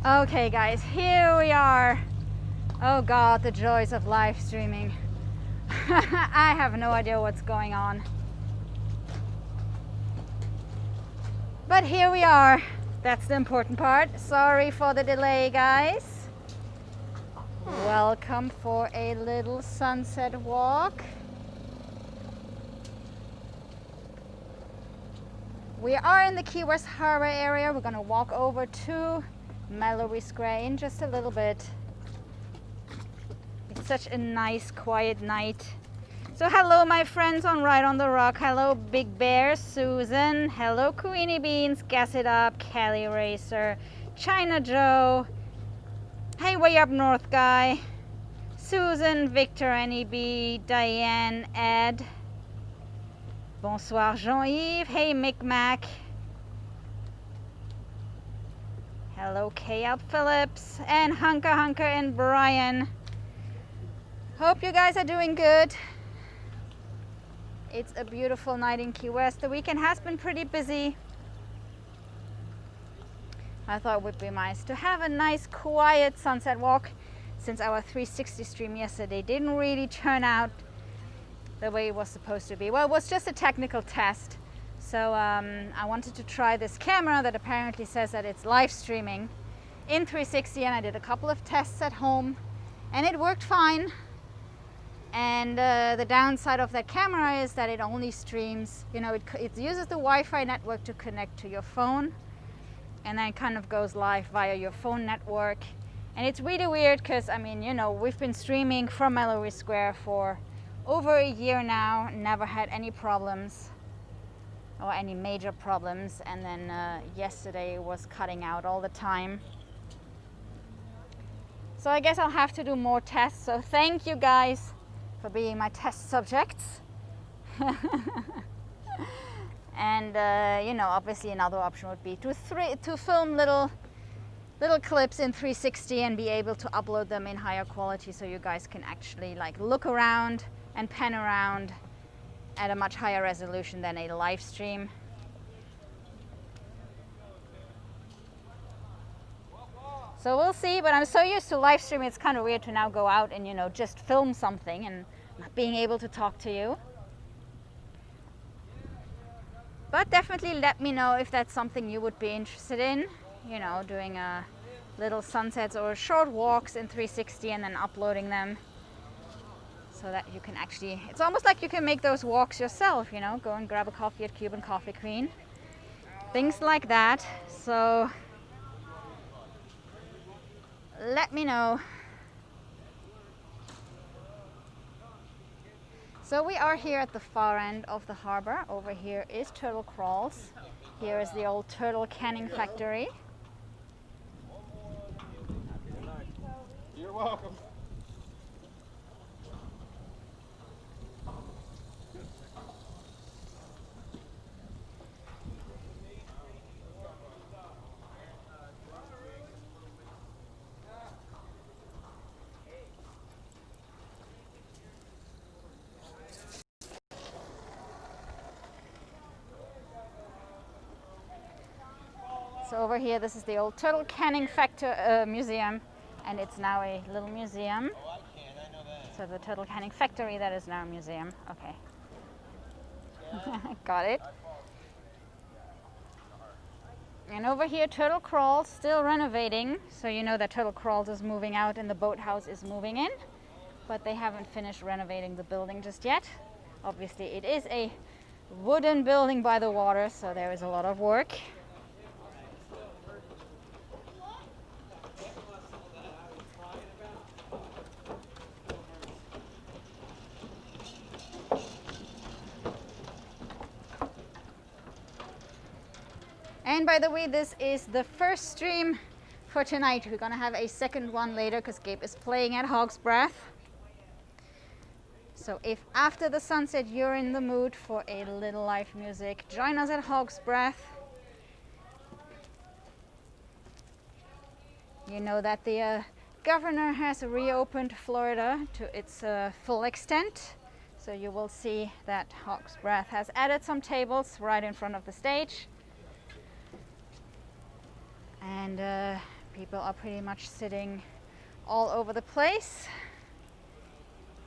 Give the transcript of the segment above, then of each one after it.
Okay guys, here we are. Oh god, the joys of live streaming. I have no idea what's going on. But here we are. That's the important part. Sorry for the delay, guys. Welcome for a little sunset walk. We are in the Ki-West Harbor area. We're gonna walk over to Mallory Square in just a little bit. It's such a nice, quiet night. So hello, my friends on Right on the Rock. Hello, Big Bear, Susan. Hello, Queenie Beans, Gas It Up, Kelly Racer, China Joe. Hey, way up north guy. Susan, Victor, NEB, Diane, Ed. Bonsoir, Jean-Yves. Hey, Mick Mac. Hello, K-Up Phillips and Hunker and Brian. Hope you guys are doing good. It's a beautiful night in Key West. The weekend has been pretty busy. I thought it would be nice to have a nice quiet sunset walk since our 360 stream yesterday didn't really turn out the way it was supposed to be. Well, it was just a technical test. So I wanted to try this camera that apparently says that it's live streaming in 360, and I did a couple of tests at home and it worked fine. And the downside of that camera is that it only streams, you know, it uses the Wi-Fi network to connect to your phone, and then it kind of goes live via your phone network. And it's really weird because, I mean, you know, we've been streaming from Mallory Square for over a year now, never had any problems or any major problems, and then yesterday was cutting out all the time. So I guess I'll have to do more tests. So thank you guys for being my test subjects. And you know, obviously another option would be to film little clips in 360 and be able to upload them in higher quality, so you guys can actually like look around and pan around at a much higher resolution than a live stream. So we'll see, but I'm so used to live streaming, it's kind of weird to now go out and, you know, just film something and not being able to talk to you. But definitely let me know if that's something you would be interested in, you know, doing little sunsets or short walks in 360 and then uploading them, so that you can actually, it's almost like you can make those walks yourself, you know, go and grab a coffee at Cuban Coffee Queen, things like that. So let me know. So we are here at the far end of the harbor. Over here is Turtle Crawls. Here is the old turtle canning factory. You're welcome. So over here, this is the old turtle canning museum, and it's now a little museum. Oh, I can. I know that. So the turtle canning factory, that is now a museum. Okay. Got it. And over here, Turtle Crawls, still renovating. So you know that Turtle Crawls is moving out and the boathouse is moving in. But they haven't finished renovating the building just yet. Obviously, it is a wooden building by the water, so there is a lot of work. And by the way, this is the first stream for tonight. We're gonna have a second one later because Gabe is playing at Hog's Breath. So if after the sunset you're in the mood for a little live music, join us at Hog's Breath. You know that the governor has reopened Florida to its full extent. So you will see that Hog's Breath has added some tables right in front of the stage. And People are pretty much sitting all over the place.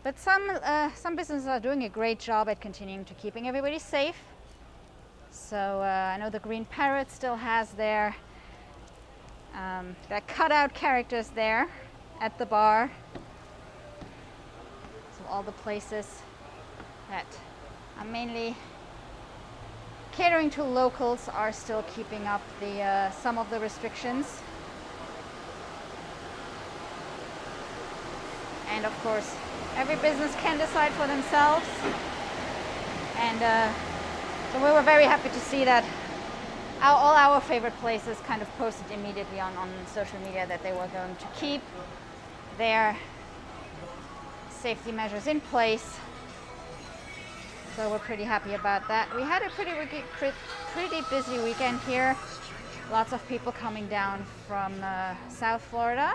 But some businesses are doing a great job at continuing to keeping everybody safe. So I know the Green Parrot still has their cutout characters there at the bar. So all the places that are mainly catering to locals are still keeping up the some of the restrictions. And of course, every business can decide for themselves. And so we were very happy to see that all our favorite places kind of posted immediately on social media that they were going to keep their safety measures in place. So we're pretty happy about that. We had a pretty busy weekend here. Lots of people coming down from South Florida.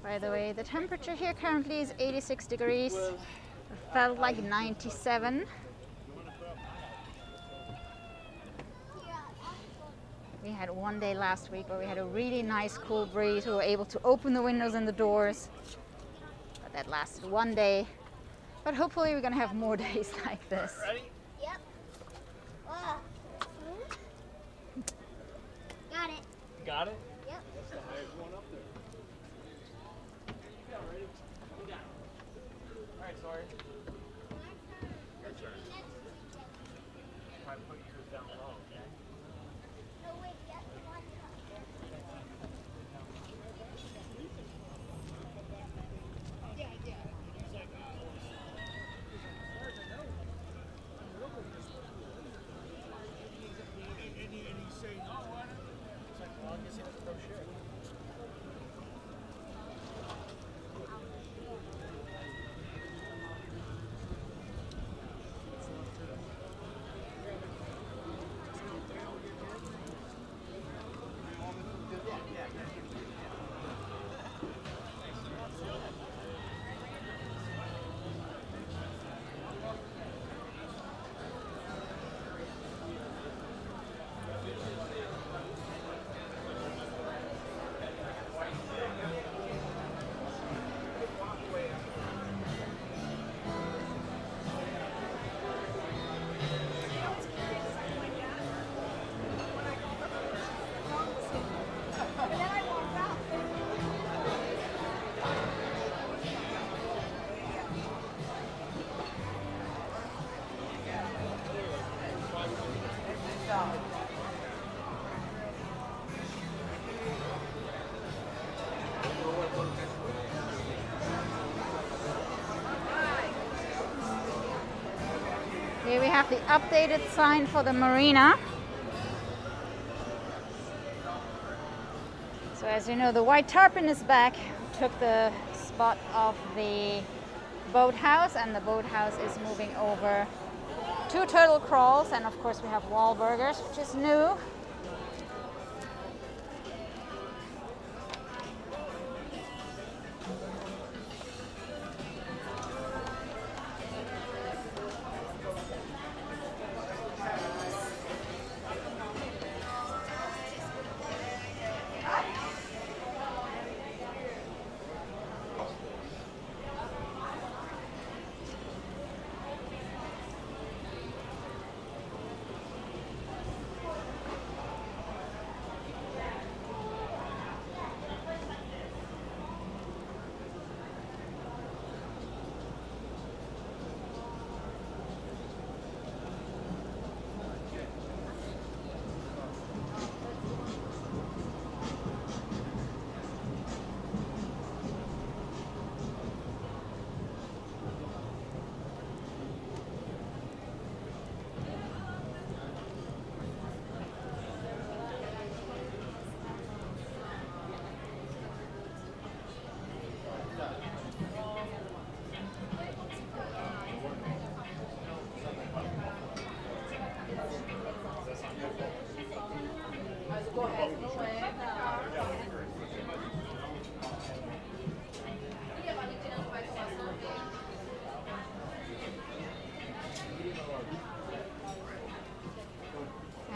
By the way, the temperature here currently is 86 degrees. It felt like 97. We had one day last week where we had a really nice cool breeze. We were able to open the windows and the doors. But that lasted one day. But hopefully we're going to have more days like this. Ready? Yep. Got it. Got it? Yep. That's the highest one up there. Yeah, ready? Go down. All right, sorry. Your turn. Try to put yours down low, okay? No, wait, that's one. Here we have the updated sign for the marina. So as you know, the white tarpon is back, took the spot of the boathouse, and the boathouse is moving over 2 turtle crawls, and of course we have wall burgers, which is new.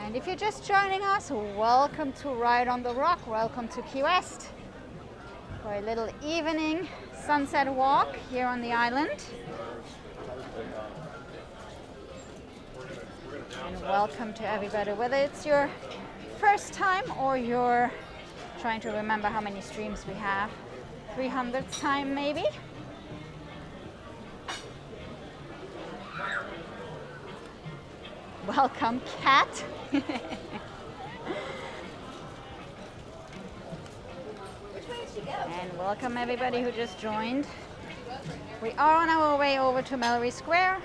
And if you're just joining us, welcome to Ride on the Rock. Welcome to Ki-West for a little evening sunset walk here on the island. And welcome to everybody, whether it's your first time or you're trying to remember how many streams we have. 300th time maybe. Welcome, cat. And welcome everybody who just joined. We are on our way over to Mallory Square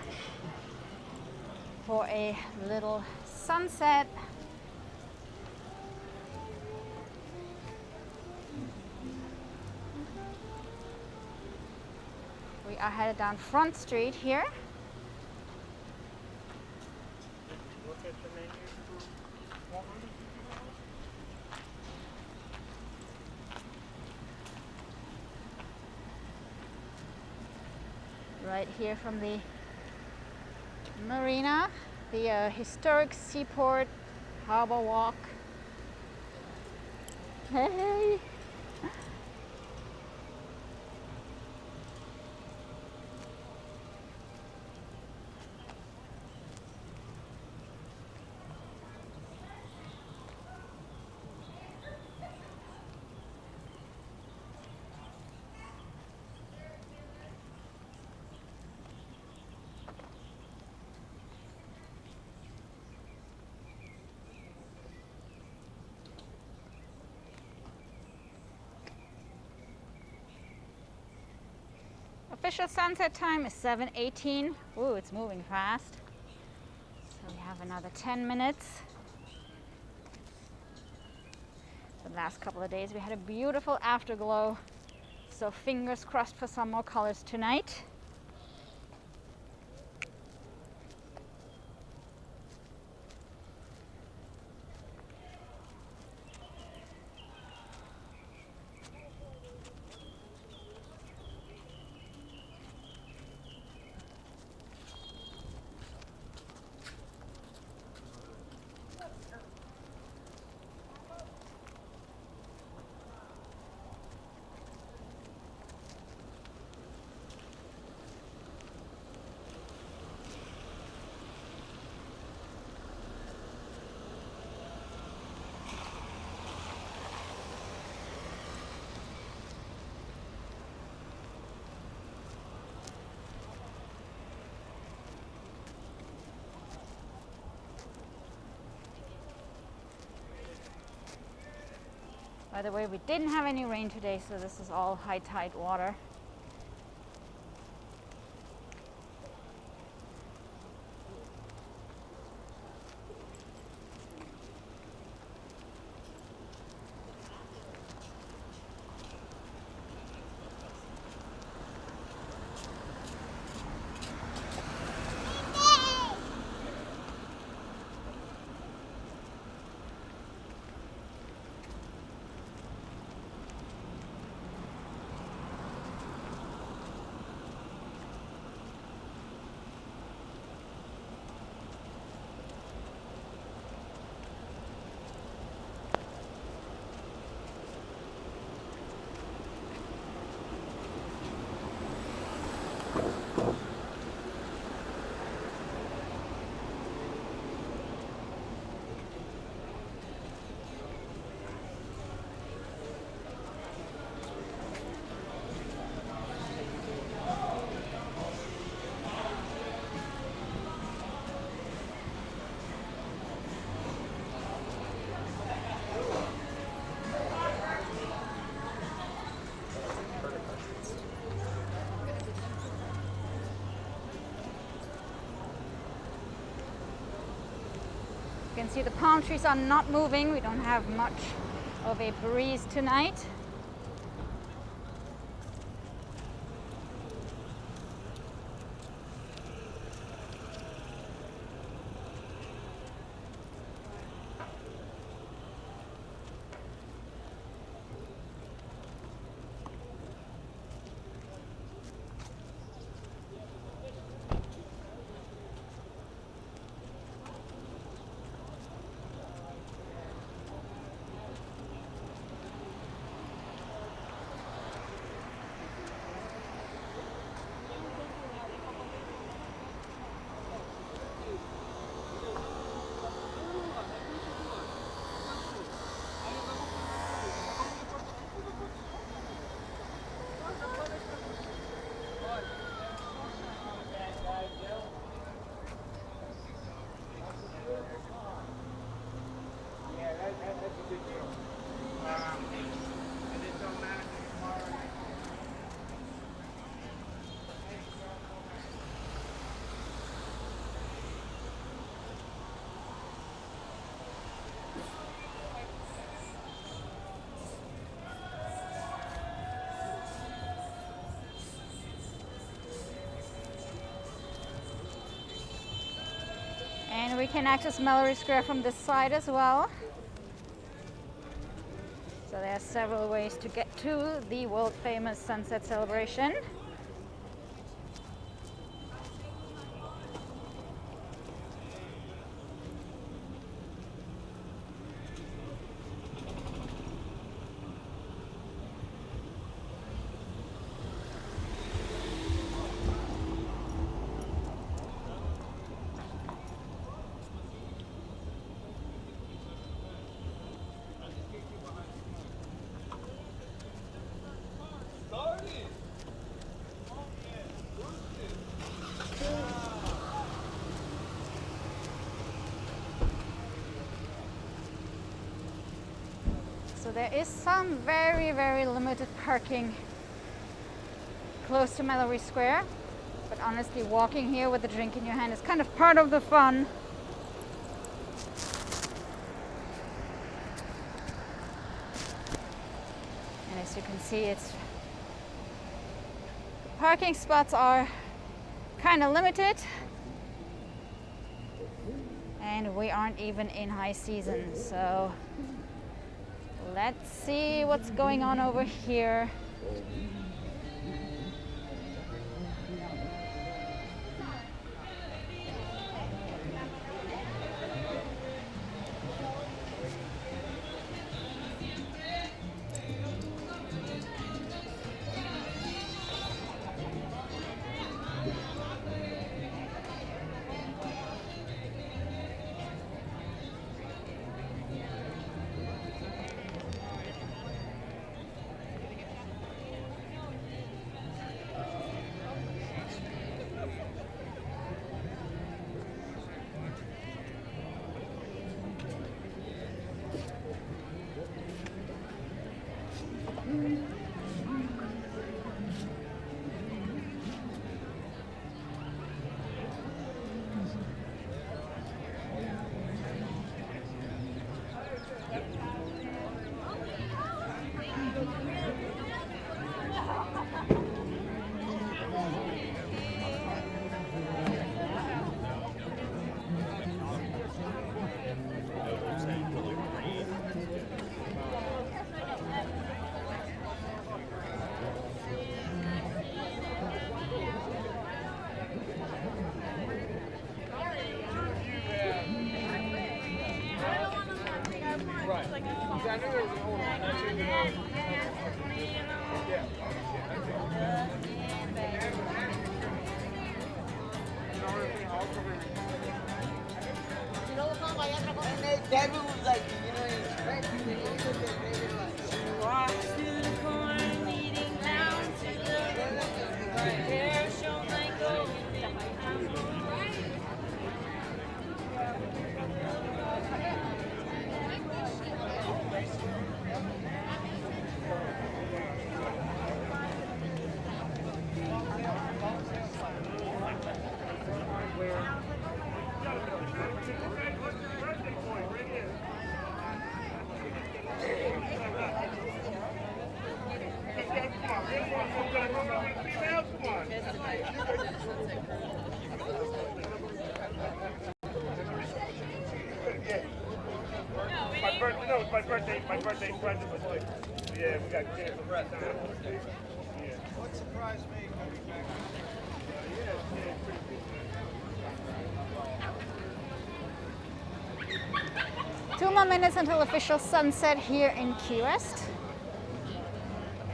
for a little sunset. We are headed down Front Street here. Look at the menu for WotR. Right here from the marina, the historic seaport harbor walk. Hey! Official sunset time is 7:18. Ooh, it's moving fast. So we have another 10 minutes. The last couple of days we had a beautiful afterglow. So fingers crossed for some more colors tonight. By the way, we didn't have any rain today, so this is all high tide water. can see the palm trees are not moving. We don't have much of a breeze tonight. And we can access Mallory Square from this side as well. So there are several ways to get to the world famous sunset celebration. So there is some very, very limited parking close to Mallory Square. But honestly, walking here with a drink in your hand is kind of part of the fun. And as you can see, the parking spots are kind of limited. And we aren't even in high season, so let's see what's going on over here. David was like, you know, he's right. Walk to the corn eating down to the hair show my gold. My birthday present was like, yeah, we got canceled right now. Yeah. What surprised me coming back? Yeah, pretty cool. 2 more minutes until official sunset here in Ki-West.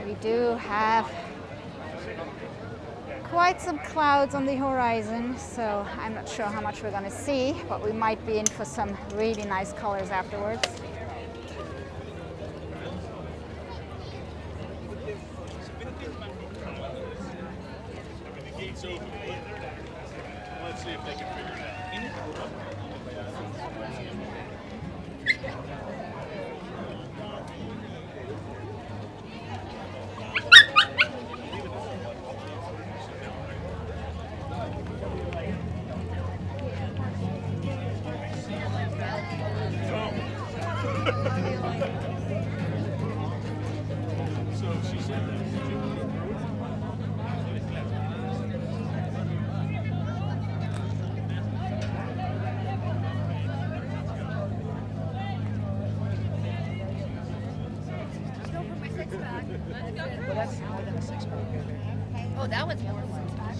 We do have quite some clouds on the horizon, so I'm not sure how much we're going to see, but we might be in for some really nice colors afterwards. Let's see if they can figure it out. So she said that. Well, that's more than a 6-pack. Oh, that was more than a 6-pack.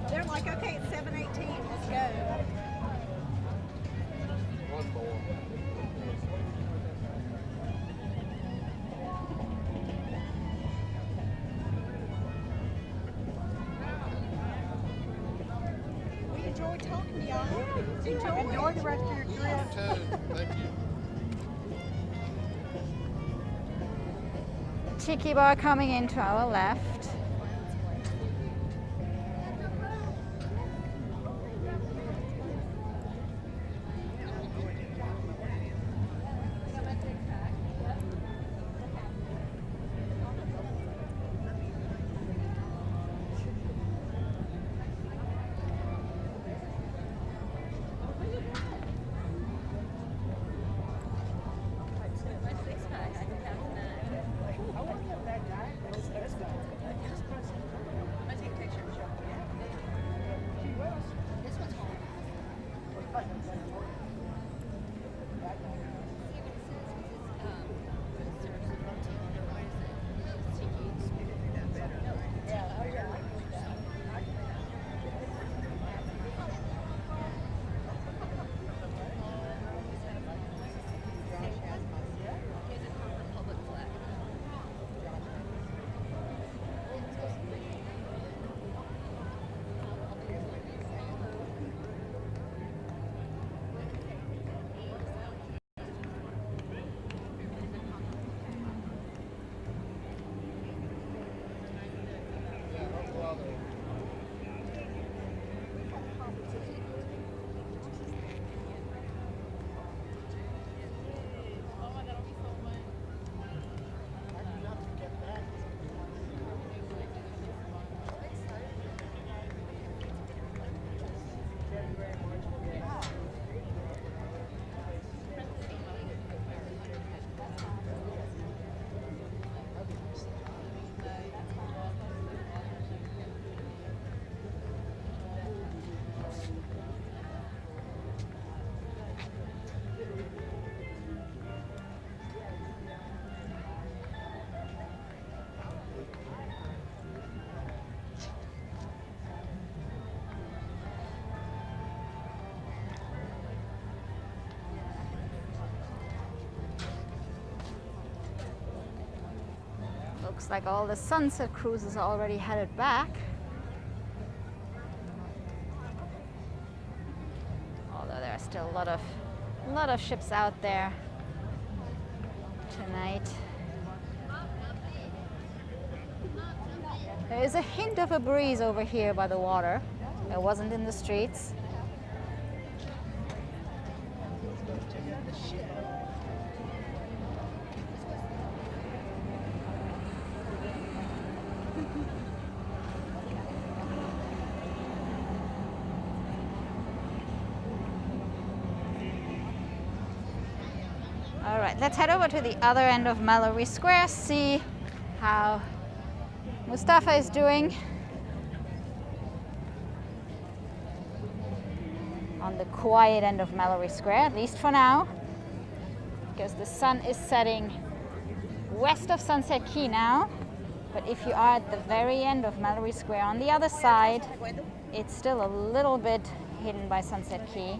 They're like, okay, it's 7:18. Let's go. One more. We enjoy talking to y'all. Enjoy the rest of your trip. Thank you. Tiki bar coming in to our left. like all the sunset cruises are already headed back. Although there are still a lot of ships out there tonight. There is a hint of a breeze over here by the water. It wasn't in the streets. All right, let's head over to the other end of Mallory Square, see how Mustafa is doing on the quiet end of Mallory Square, at least for now, because the sun is setting west of Sunset Key now. But if you are at the very end of Mallory Square on the other side, it's still a little bit hidden by Sunset Key.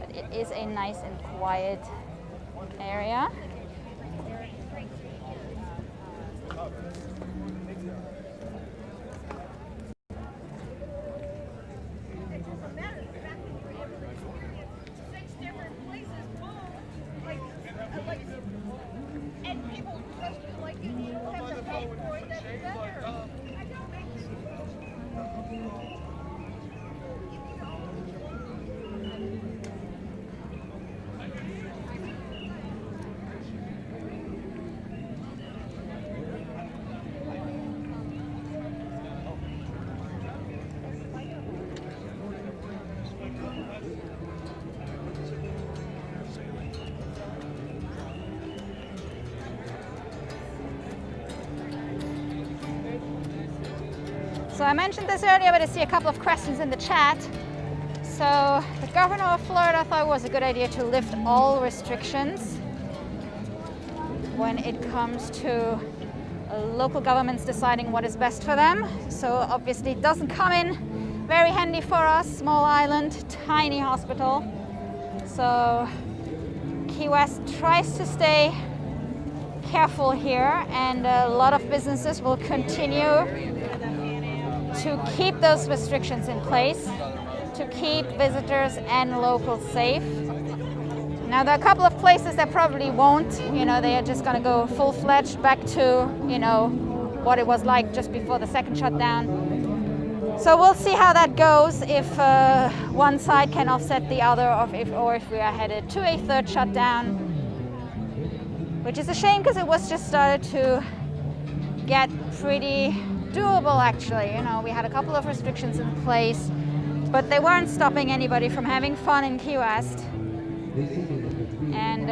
But it is a nice and quiet area. And people just like you have to pay for it. That's better. So I mentioned this earlier, but I see a couple of questions in the chat. So the governor of Florida thought it was a good idea to lift all restrictions when it comes to local governments deciding what is best for them. So obviously it doesn't come in very handy for us, small island, tiny hospital. So Ki-Uwest tries to stay careful here, and a lot of businesses will continue to keep those restrictions in place, to keep visitors and locals safe. Now there are a couple of places that probably won't, you know, they are just going to go full-fledged back to, you know, what it was like just before the second shutdown. So we'll see how that goes, if one side can offset the other, or if we are headed to a third shutdown, which is a shame because it was just started to get pretty doable actually. You know, we had a couple of restrictions in place, but they weren't stopping anybody from having fun in Ki-Uwest. And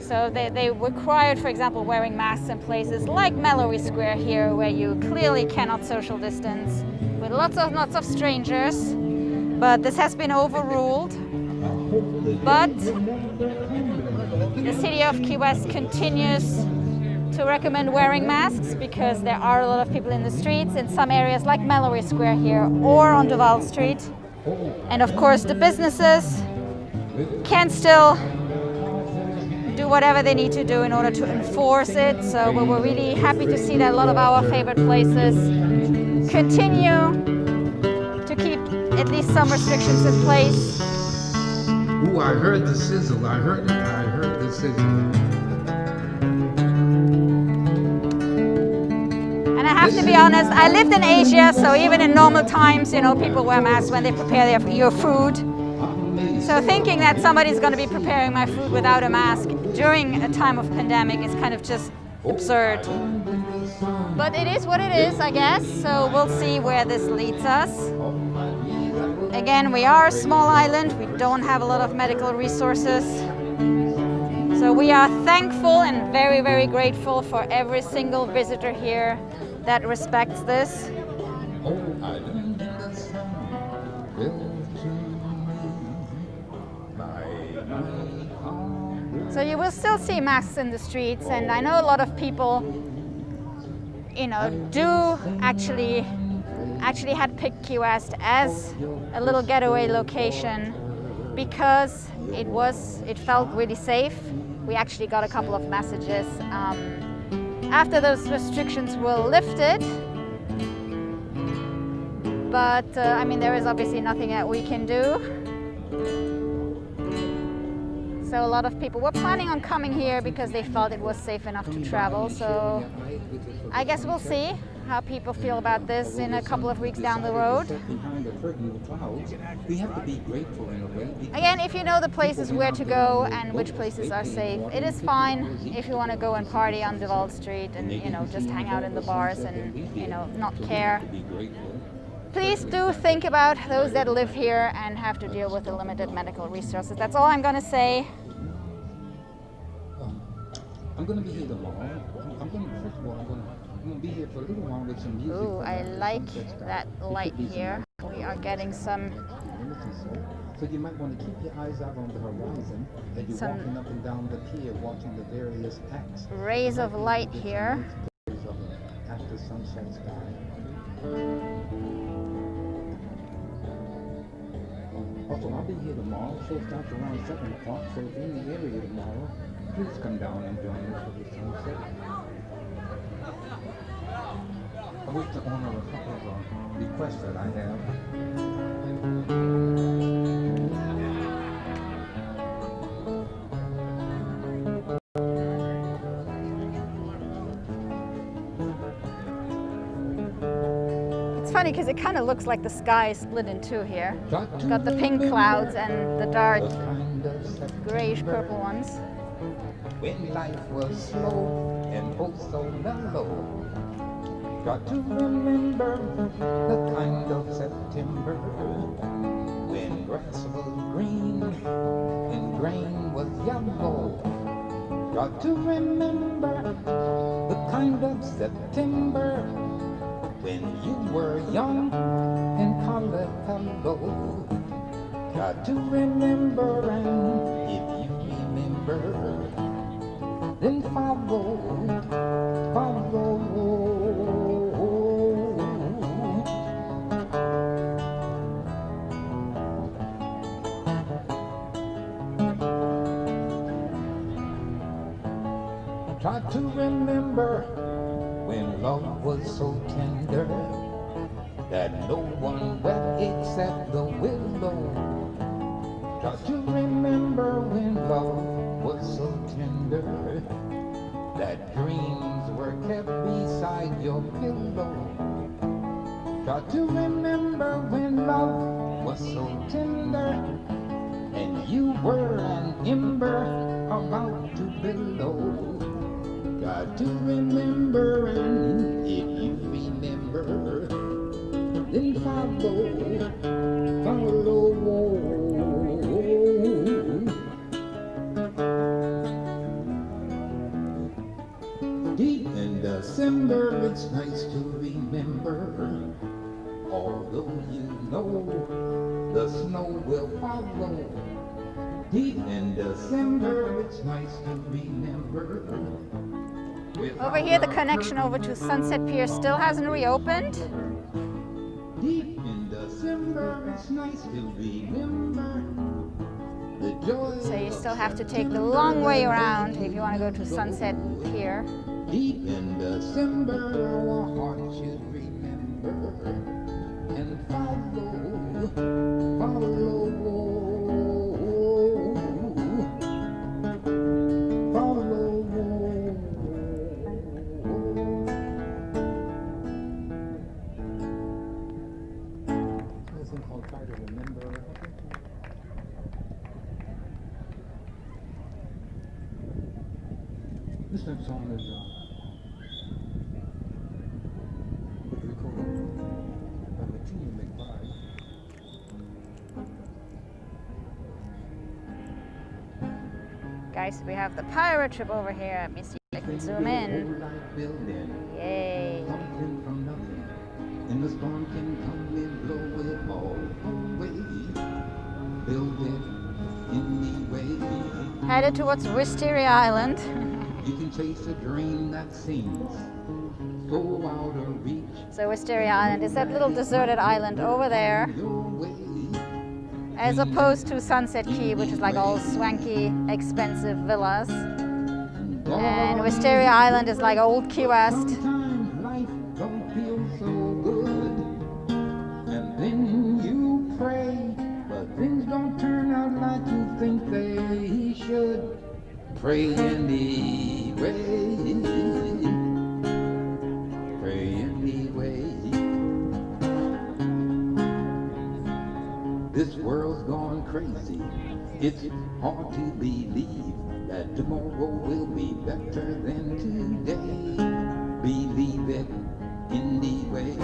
so they required, for example, wearing masks in places like Mallory Square here, where you clearly cannot social distance with lots of strangers. But this has been overruled. But the city of Ki-Uwest continues to recommend wearing masks because there are a lot of people in the streets in some areas like Mallory Square here or on Duval Street. And of course the businesses can still do whatever they need to do in order to enforce it. So we were really happy to see that a lot of our favorite places continue to keep at least some restrictions in place. Ooh, I heard the sizzle. I heard the sizzle. And I have to be honest, I lived in Asia, so even in normal times, you know, people wear masks when they prepare your food. So thinking that somebody's going to be preparing my food without a mask during a time of pandemic is kind of just absurd. But it is what it is, I guess, so we'll see where this leads us. Again, we are a small island, we don't have a lot of medical resources. So we are thankful and very, very grateful for every single visitor here that respects this. So you will still see masks in the streets, and I know a lot of people, you know, do actually had picked Ki-Uwest as a little getaway location because it felt really safe. We actually got a couple of messages after those restrictions were lifted. But I mean, there is obviously nothing that we can do. So a lot of people were planning on coming here because they felt it was safe enough to travel. So I guess we'll see how people feel about this in a couple of weeks down the road. Again, if you know the places where to go and which places are safe, it is fine if you want to go and party on Duval Street and, you know, just hang out in the bars and, you know, not care. Please do think about those that live here and have to deal with the limited medical resources. That's all I'm going to say. I'm going to be here tomorrow. I'm going to, first of all, I'm going to be here for a little while with some music. Ooh, I like that light here. We are getting some... So you might want to keep your eyes out on the horizon as you're walking up and down the pier, watching the various acts. Rays of light here. After sunset sky. Also, I'll be here tomorrow. Show starts around 7 o'clock, so if you're in the area tomorrow, please come down and join us for the sunset. I wish to honor a couple of requests that I have. It's funny because it kind of looks like the sky is split in two here. It's got the pink clouds and the dark grayish purple ones. When life was slow and oh so mellow, got to remember the kind of September when grass was green and grain was yellow. Got to remember the kind of September when you were young and colored hello. Got to remember, and if you remember, then follow. Try to remember when love was so tender that no one wept except the willow. Try to remember when love was so tender that dreams were kept beside your pillow. Try to remember when love was so tender and you were an ember about to billow. Got to remember, and if you remember, then follow. Deep in December, it's nice to remember, although you know the snow will follow. Deep in December, it's nice to remember. Over here, the connection over to Sunset Pier still hasn't reopened. Deep in December, it's nice to remember the joy. So you still have to take the long way around if you want to go to Sunset Pier. Deep in December, our hearts should remember and follow. Try to remember. This next song is recorded by Martina McBride. Guys, we have the pirate ship over here. Let me see if I can zoom in. Yay. Something from nothing, and the storm can come and blow it all away. Build it anyway. Headed towards Wisteria Island. You can chase a dream that seems so out of reach. So Wisteria Island is that little deserted island over there, as opposed to Sunset Key, which is like all swanky, expensive villas. And Wisteria Island is like old Ki-West. Sometimes life don't feel so good, and then you pray, but things don't turn out like you think they should. Pray anyway. Pray anyway. This world's gone crazy. It's hard to believe that tomorrow will be better than today. Believe it anyway.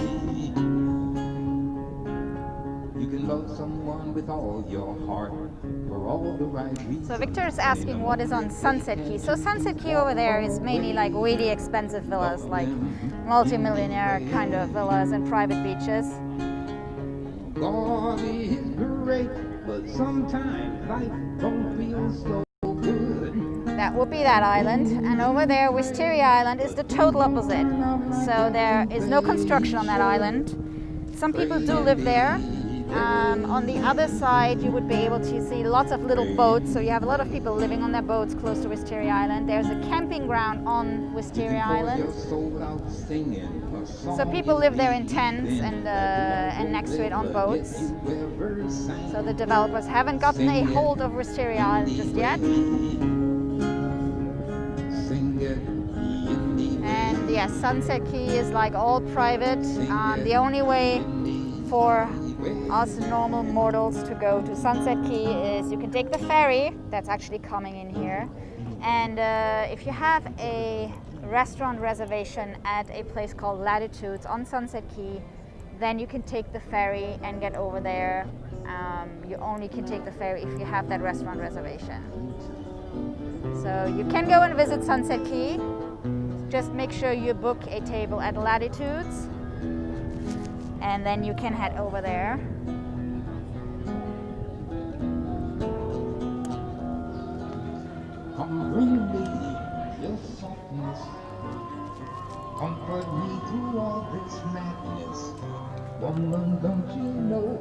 You can love someone with all your heart for all the right reasons. So Victor is asking what is on Sunset Key. So Sunset Key over there is mainly like really expensive villas, like multi-millionaire kind of villas and private beaches. God is great, but sometimes life don't feel so good. That would be that island. And over there, Wisteria Island is the total opposite. So there is no construction on that island. Some people do live there. On the other side, you would be able to see lots of little boats. So you have a lot of people living on their boats close to Wisteria Island. There's a camping ground on Wisteria Island. So people live there in tents and next to it on boats. So the developers haven't gotten a hold of Wisteria Island just yet. And yes, Sunset Key is like all private. The only way for us normal mortals to go to Sunset Key is you can take the ferry that's actually coming in here, and if you have a restaurant reservation at a place called Latitudes on Sunset Key, then you can take the ferry and get over there. You only can take the ferry if you have that restaurant reservation. So you can go and visit Sunset Key. Just make sure you book a table at Latitudes, and then you can head over there. Come bring me your softness, comfort me through all this madness. Woman, don't you know,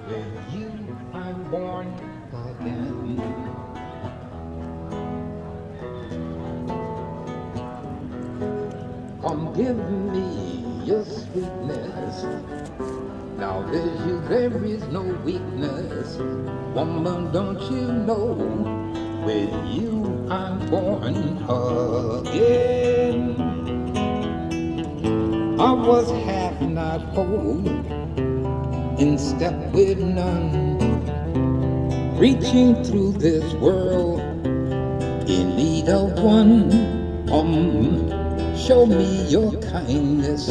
with you I'm born again. Come give me your sweetness. Now there's you, there is no weakness. Woman, don't you know, with you I'm born again. I was half not whole, in step with none, reaching through this world in need of one. Show me your kindness.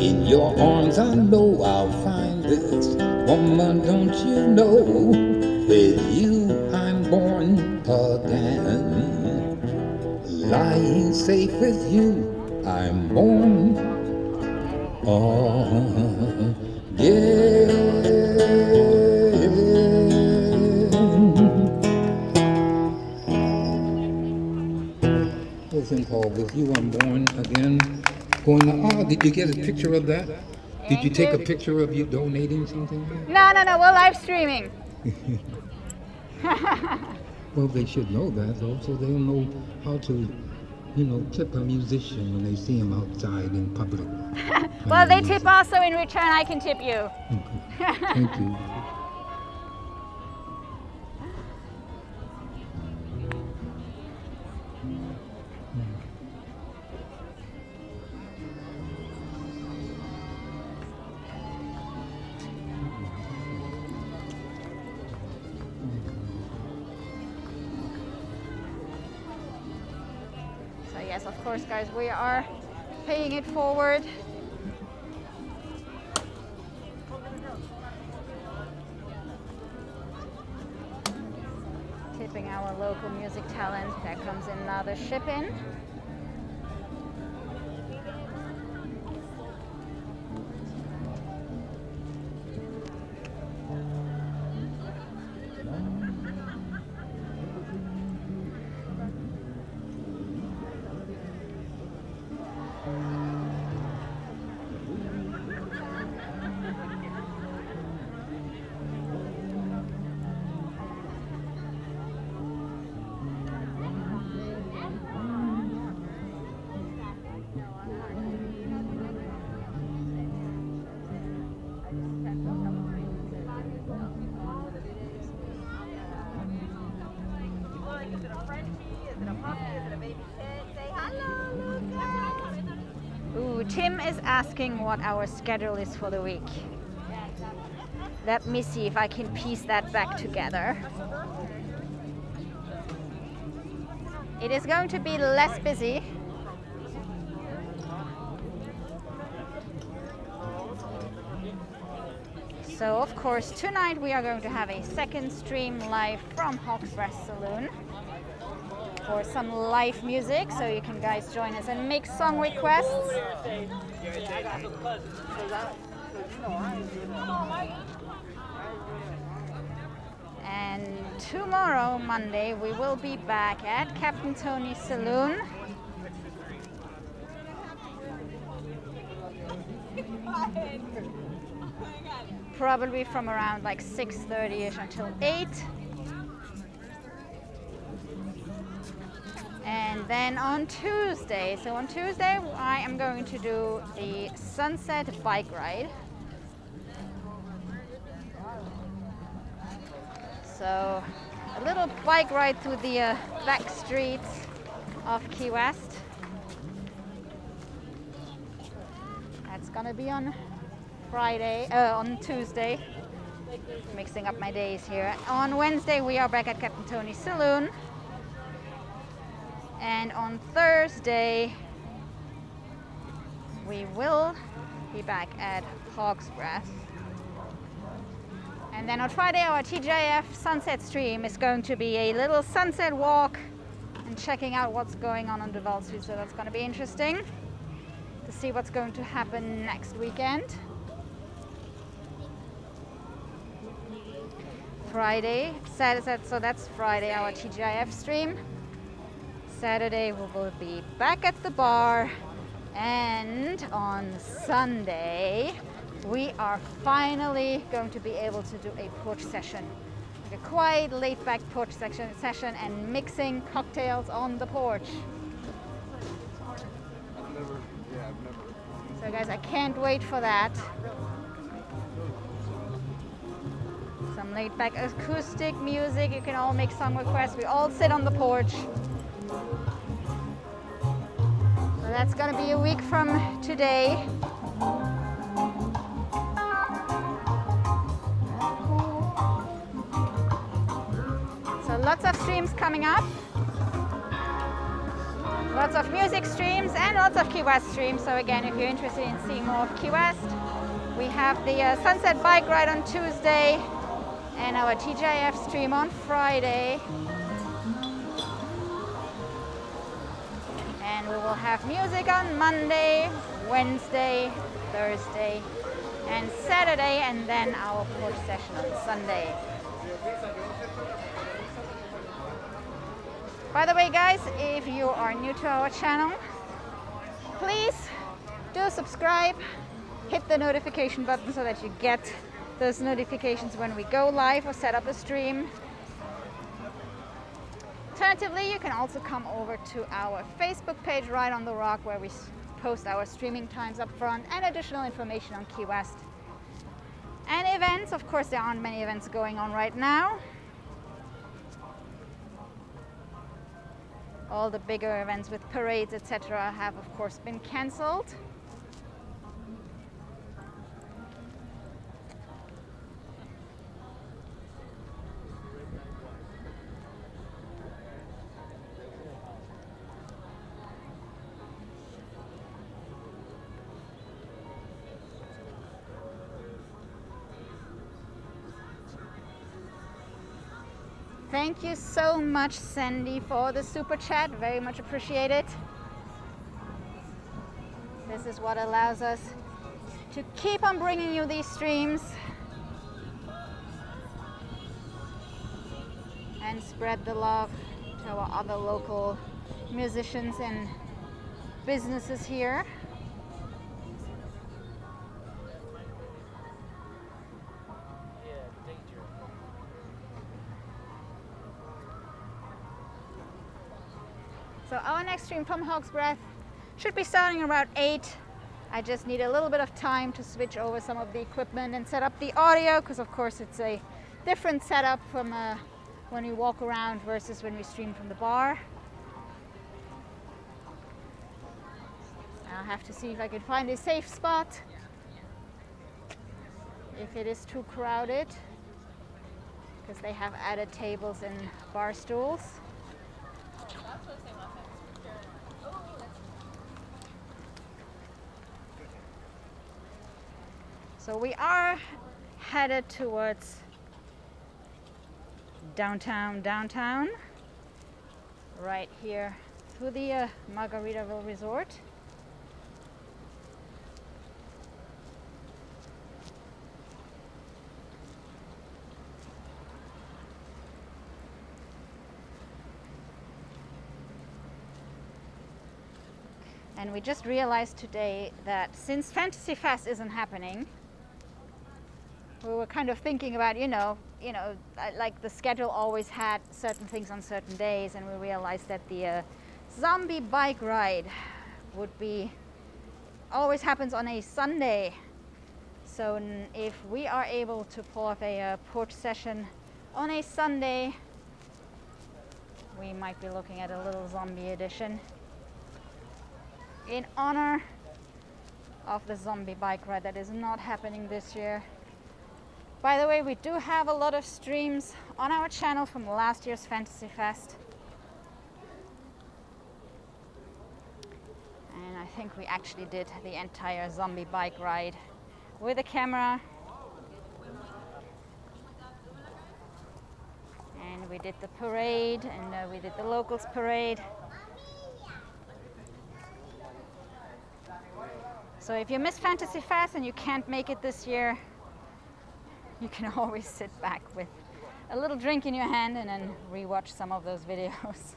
In your arms I know I'll find this. Woman, don't you know, with you I'm born again. Lying safe with you I'm born This thing called With You I'm Born Again. Going did you get a picture of that? Did you take a picture of you donating something? No, we're live streaming. Well, they should know that though, so they'll know how to, tip a musician when they see him outside in public. Well, they tip us, so in return I can tip you. Thank you. So yes, of course, guys, we are paying it forward. Tipping our local music talent. There comes another ship in. Tim is asking what our schedule is for the week. Let me see if I can piece that back together. It is going to be less busy. So of course tonight we are going to have a second stream live from Hawk's Rest Saloon for some live music, so you can guys join us and make song requests. And tomorrow, Monday, we will be back at Captain Tony's Saloon. Probably from around like 6:30ish until 8. And then on Tuesday, I am going to do the sunset bike ride. So a little bike ride through the back streets of Ki-West. That's gonna be on on Tuesday. Mixing up my days here. On Wednesday we are back at Captain Tony's Saloon. And on Thursday we will be back at Hawk's Breath. And then on Friday our TGIF sunset stream is going to be a little sunset walk and checking out what's going on Duval Street, so that's going to be interesting to see what's going to happen next weekend. Friday, Saturday, so that's Friday our TGIF stream. Saturday we will be back at the bar, and on Sunday we are finally going to be able to do a porch session, like a quiet laid-back porch session and mixing cocktails on the porch. So guys, I can't wait for that. Some laid-back acoustic music, you can all make song requests, we all sit on the porch. So that's gonna be a week from today. So lots of streams coming up. Lots of music streams and lots of Ki-West streams. So again, if you're interested in seeing more of Ki-West, we have the sunset bike ride on Tuesday and our TGIF stream on Friday. And we will have music on Monday, Wednesday, Thursday, and Saturday, and then our porch session on Sunday. By the way, guys, if you are new to our channel, please do subscribe, hit the notification button so that you get those notifications when we go live or set up a stream. Alternatively, you can also come over to our Facebook page, Right on the Rock, where we post our streaming times up front and additional information on Ki-West. And events, of course, there aren't many events going on right now. All the bigger events with parades, etc., have of course been cancelled. Thank you so much, Sandy, for the super chat. Very much appreciated. This is what allows us to keep on bringing you these streams and spread the love to our other local musicians and businesses here. So our next stream from Hawk's Breath should be starting around 8. I just need a little bit of time to switch over some of the equipment and set up the audio, because of course it's a different setup from when we walk around versus when we stream from the bar. I'll have to see if I can find a safe spot if it is too crowded, because they have added tables and bar stools. So we are headed towards downtown, right here through the Margaritaville Resort. And we just realized today that since Fantasy Fest isn't happening, we were kind of thinking about, like the schedule always had certain things on certain days, and we realized that the zombie bike ride would be always happens on a Sunday. So if we are able to pull off a porch session on a Sunday, we might be looking at a little zombie edition in honor of the zombie bike ride that is not happening this year. By the way, we do have a lot of streams on our channel from last year's Fantasy Fest. And I think we actually did the entire zombie bike ride with a camera. And we did the parade, and we did the locals parade. So if you miss Fantasy Fest and you can't make it this year, you can always sit back with a little drink in your hand and then rewatch some of those videos.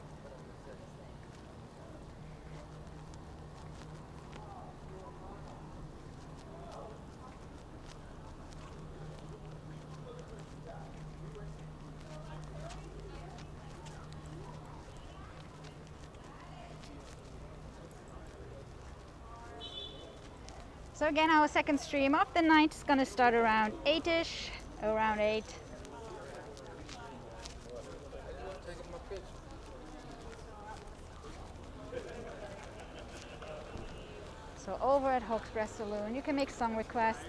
So again, our second stream of the night is going to start around 8ish, around 8. So over at Hawk's Breath Saloon, you can make song requests.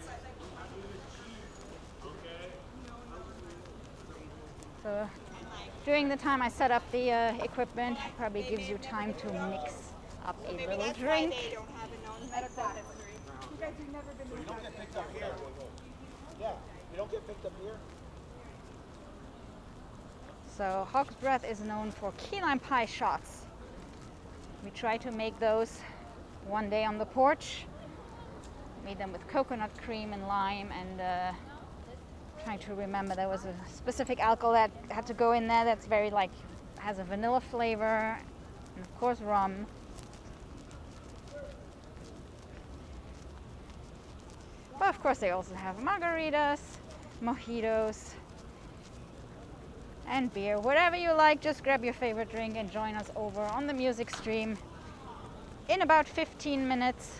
So during the time I set up the equipment, it probably gives you time to mix up a little drink. They don't have a known medical history. You guys have never been to You don't get picked up here. Yeah, you don't get picked up here. So Hawk's Breath is known for key lime pie shots. We try to make those one day on the porch. Made them with coconut cream and lime, and trying to remember there was a specific alcohol that had to go in there that's very has a vanilla flavor, and of course rum. But of course they also have margaritas, mojitos, and beer. Whatever you like, just grab your favorite drink and join us over on the music stream in about 15 minutes.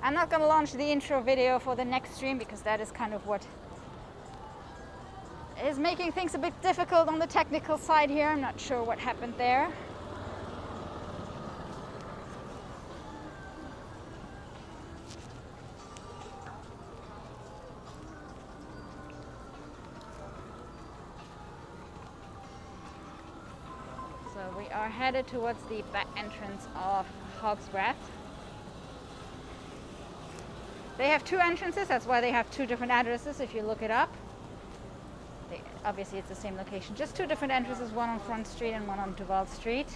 I'm not going to launch the intro video for the next stream because that is kind of what is making things a bit difficult on the technical side here. I'm not sure what happened there. So we are headed towards the back entrance of Hawk's Breath. They have two entrances, that's why they have two different addresses if you look it up. Obviously it's the same location, just two different entrances, one on Front Street and one on Duval Street.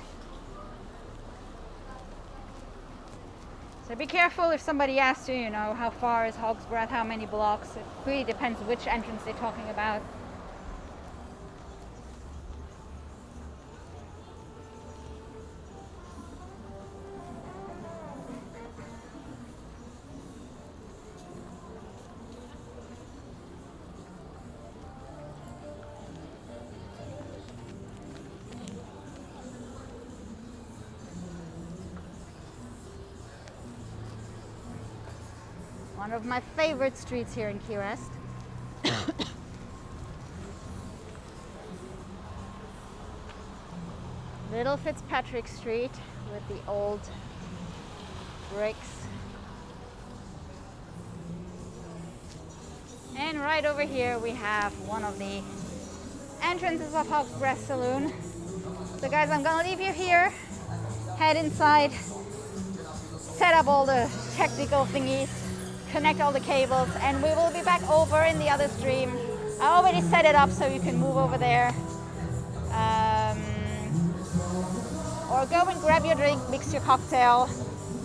So be careful if somebody asks you, how far is Hawk's Breath, how many blocks. It really depends which entrance they're talking about. One of my favorite streets here in Ki-West. Little Fitzpatrick Street with the old bricks. And right over here we have one of the entrances of our Breast Saloon. So guys, I'm gonna leave you here, head inside, set up all the technical thingies, connect all the cables, and we will be back over in the other stream. I already set it up so you can move over there. Or go and grab your drink, mix your cocktail.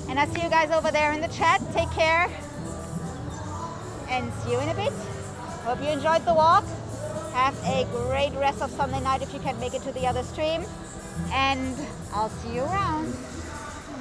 And I'll see you guys over there in the chat. Take care. And see you in a bit. Hope you enjoyed the walk. Have a great rest of Sunday night if you can make it to the other stream. And I'll see you around.